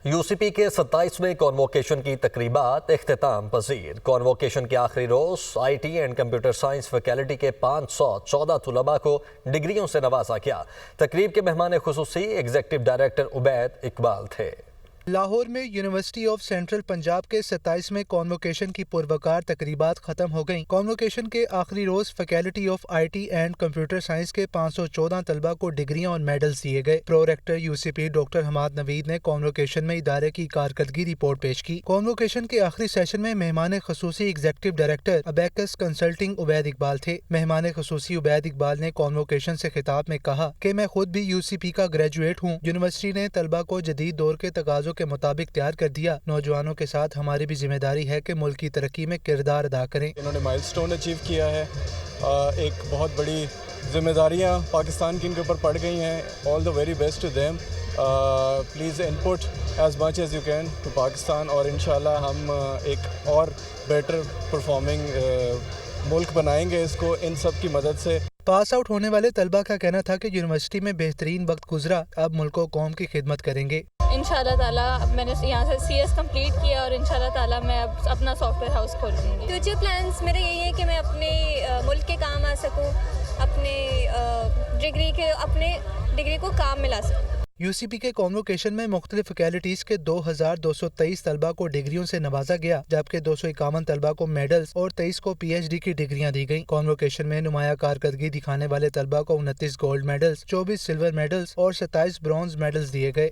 UCP کے 27ویں convocation کی تقریبات اختتام پذیر۔ کانووکیشن کے آخری روز IT and computer science faculty کے 514 طلباء کو ڈگریوں سے نوازا گیا۔ تقریب کے مہمان خصوصی ایگزیکٹو ڈائریکٹر عبید اقبال تھے۔ لاہور میں یونیورسٹی آف سینٹرل پنجاب کے 27ویں کانووکیشن کی پروقار تقریبات ختم ہو گئیں۔ کانووکیشن کے آخری روز faculty of IT and computer science کے 514 طلباء کو ڈگریاں اور میڈلز دیے گئے۔ Pro rector UCP doctor Hammad Naveed نے کانووکیشن میں ادارے کی کارکردگی رپورٹ پیش کی۔ کانووکیشن کے آخری سیشن میں مہمان خصوصی executive director Abacus consulting Ubaid Iqbal تھے۔ مہمان خصوصی عبید اقبال نے کانووکیشن سے خطاب میں کہا کہ میں خود بھی UCP کا گریجویٹ ہوں۔ یونیورسٹی نے طلباء کو جدید دور کے تقاضوں کے مطابق تیار کر دیا۔ نوجوانوں کے ساتھ ہماری بھی ذمہ داری ہے کہ ملک کی ترقی میں کردار ادا کریں۔ انہوں نے مائل سٹون اچیو کیا ہے۔ ایک بہت بڑی ذمہ داریاں پاکستان کی ان کے اوپر پڑ گئی ہیں۔ All the very best to them. Please input as much as you can to Pakistan, اور انشاءاللہ ہم ایک اور بیٹر پرفارمنگ ملک بنائیں گے اس کو ان سب کی مدد سے۔ پاس آؤٹ ہونے والے طلباء کا کہنا تھا کہ یونیورسٹی میں بہترین وقت گزرا، اب ملک و قوم کی خدمت کریں گے۔ انشاءاللہ تعالیٰ میں نے یہاں سے CS کمپلیٹ کیا اور انشاءاللہ تعالیٰ میں اب اپنا سافٹ ویئر ہاؤس کھولوں گی۔ فیوچر پلانس میرے یہی ہے کہ میں اپنے ملک کے کام آ سکوں، اپنے ڈگری کو کام میں لا سکوں۔ UCP کے کانووکیشن میں مختلف فیکلٹیز کے 2223 طلباء کو ڈگریوں سے نوازا گیا، جبکہ 251 طلباء کو میڈلز اور 23 کو PhD کی ڈگریاں دی گئیں۔ کانووکیشن میں نمایاں کارکردگی دکھانے والے طلباء کو 29 گولڈ میڈلز، 24 سلور میڈلز اور 27 برونز میڈلز دیے گئے۔